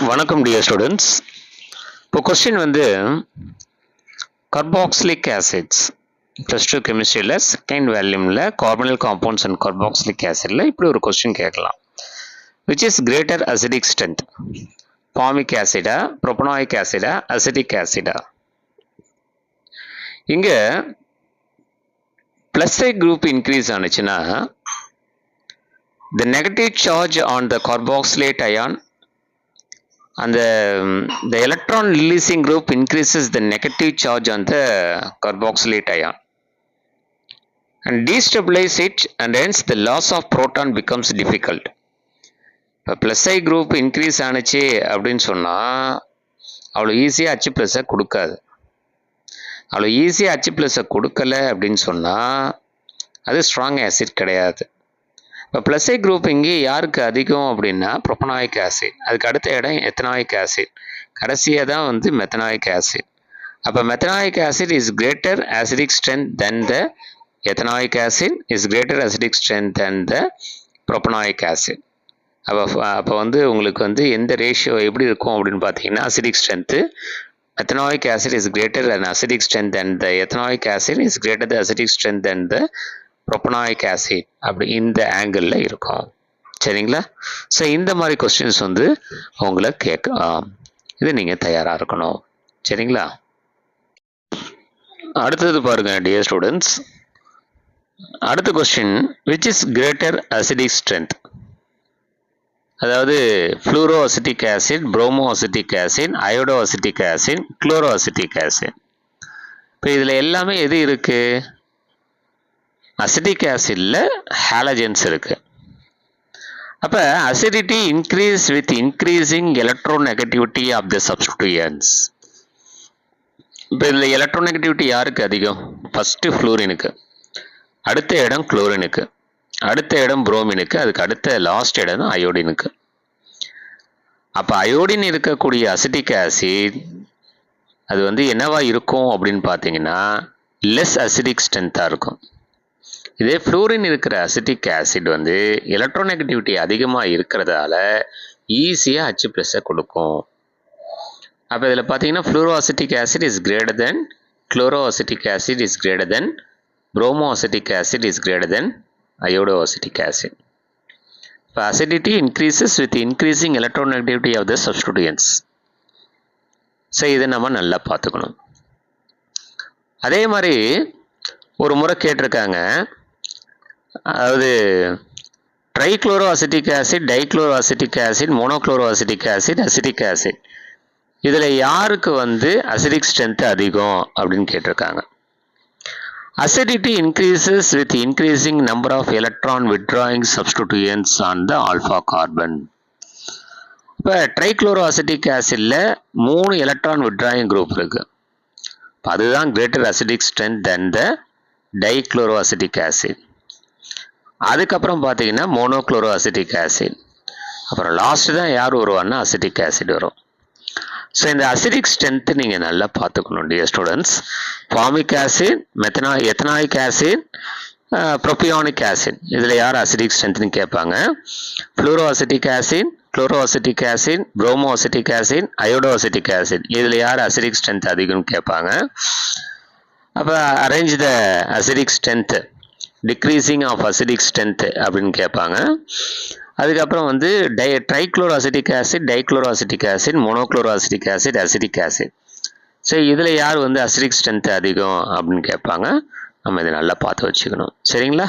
வணக்கம் dear students. இப்போ question வந்து கார்பாக்சிலிக் ஆசிட்ஸ் +2 கெமிஸ்ட்ரியில் செகண்ட் வேல்யூமில் கார்பனல் காம்பவுண்ட்ஸ் அண்ட் கார்பாக்சிலிக் ஆசிடில் இப்படி ஒரு கொஸ்டின் கேட்கலாம். Which is greater acidic strength, formic ஆசிடா, ப்ரோபனாயிக் ஆசிடா, அசிடிக் ஆசிடா? இங்கே ப்ளஸ் ஐ குரூப் இன்க்ரீஸ் ஆனிச்சுன்னா the negative charge on the carboxylate ion and the electron releasing group increases the negative charge on the carboxylate ion and destabilize it, and hence the loss of proton becomes difficult. இப்போ plus I group increase ஆனிச்சு அப்படின்னு சொன்னால் அவ்வளோ ஈஸியாக அச்சு ப்ளஸை கொடுக்காது. அவ்வளோ ஈஸியாக அச்சு ப்ளஸை கொடுக்கல அப்படின்னு சொன்னால் அது ஸ்ட்ராங் ஆசிட் கிடையாது. இப்போ ப்ளஸ் ஐ குரூப் இங்கே யாருக்கு அதிகம் அப்படின்னா ப்ரோபனாயிக் ஆசிட், அதுக்கு அடுத்த இடம் எத்தனாயிக் ஆசிட், கடைசியாக தான் வந்து மெத்தனாயிக் ஆசிட். அப்போ methanoic acid is greater acidic strength then the ethanoic acid is greater acidic strength then the propanoic acid. அப்போ வந்து உங்களுக்கு வந்து எந்த ரேஷியோ எப்படி இருக்கும் அப்படின்னு பார்த்தீங்கன்னா acidic strength methanoic acid is greater and acidic strength then the ethanoic acid is greater the acidic strength then the propanoic acid. அப்படி இந்த ஆங்கிளில் இருக்கும். சரிங்களா? ஸோ இந்த மாதிரி கொஸ்டின்ஸ் வந்து உங்களை கேட்கலாம். இது நீங்கள் தயாராக இருக்கணும். சரிங்களா? அடுத்தது பாருங்க டியர் ஸ்டூடெண்ட்ஸ். அடுத்த question, which is greater acidic strength? அதாவது fluoro acetic acid, bromo acetic acid, iodo acetic acid, chloro acetic acid. இப்போ இதில் எல்லாமே எது இருக்குது? அசிட்டிக் ஆசிடில் ஹாலஜன்ஸ் இருக்கு. அப்போ acidity increase with increasing electronegativity of the substituents. இப்போ இதில் எலக்ட்ரோநெகட்டிவிட்டி யாருக்கு அதிகம்? ஃபஸ்ட்டு ஃப்ளூரினுக்கு, அடுத்த இடம் குளோரினுக்கு, அடுத்த இடம் புரோமினுக்கு, அதுக்கு அடுத்த லாஸ்ட் இடம் தான் அயோடினுக்கு. அப்போ அயோடின் இருக்கக்கூடிய அசிட்டிக் ஆசிட் அது வந்து என்னவா இருக்கும் அப்படின்னு பார்த்தீங்கன்னா லெஸ் அசிடிக் ஸ்ட்ரென்த்தாக இருக்கும். இதே ஃப்ளூரின் இருக்கிற அசிட்டிக் ஆசிட் வந்து எலக்ட்ரோநெகட்டிவிட்டி அதிகமாக இருக்கிறதால ஈஸியாக அச்சு ப்ளஸை கொடுக்கும். அப்போ இதில் பார்த்தீங்கன்னா fluoro acetic acid is greater than, chloro acetic acid is greater than, bromo acetic acid is greater than iodo acetic acid. இப்போ acidity increases with increasing electronegativity of the substituents. So இதை நம்ம நல்லா பார்த்துக்கணும். அதே மாதிரி ஒரு முறை கேட்டிருக்காங்க, அதாவது trichloro acetic acid, dichloro acetic acid, monochloro acetic acid, acetic acid, இதில் யாருக்கு வந்து அசிடிக் ஸ்ட்ரென்த் அதிகம் அப்படின்னு கேட்டிருக்காங்க. Acidity increases with increasing number of electron withdrawing substituents on the alpha carbon. இப்போ ட்ரைக்ளோரோ அசிட்டிக் ஆசிடில் 3 எலக்ட்ரான் வித்ட்ராயிங் குரூப் இருக்கு. அதுதான் greater acidic strength then the dichloro acetic acid. அதுக்கப்புறம் பார்த்தீங்கன்னா மோனோக்ளோரோ அசிட்டிக் ஆசிட், அப்புறம் லாஸ்ட் தான் யார் வருவான்னா அசிட்டிக் ஆசிட் வரும். ஸோ இந்த அசிடிக் ஸ்ட்ரென்த்து நீங்கள் நல்லா பார்த்துக்கணும் dear students. Formic acid, ethanoic acid, propionic acid, இதில் யார் அசிடிக் ஸ்ட்ரென்த்னு கேட்பாங்க. Fluoro acetic acid, chloro acetic acid, bromo acetic acid, iodo acetic acid, இதில் யார் அசிடிக் ஸ்ட்ரென்த் அதிகம்னு கேட்பாங்க. அப்போ arrange the acidic strength, decreasing of acidic strength அப்படின்னு கேட்பாங்க. அதுக்கப்புறம் வந்து trichloro acetic acid, dichloro acetic acid, monochloro acetic acid, acetic acid. So இதில் யார் வந்து அசிடிக் ஸ்ட்ரென்த் அதிகம் அப்படின்னு கேட்பாங்க. நம்ம இதை நல்லா பார்த்து வச்சுக்கணும். சரிங்களா?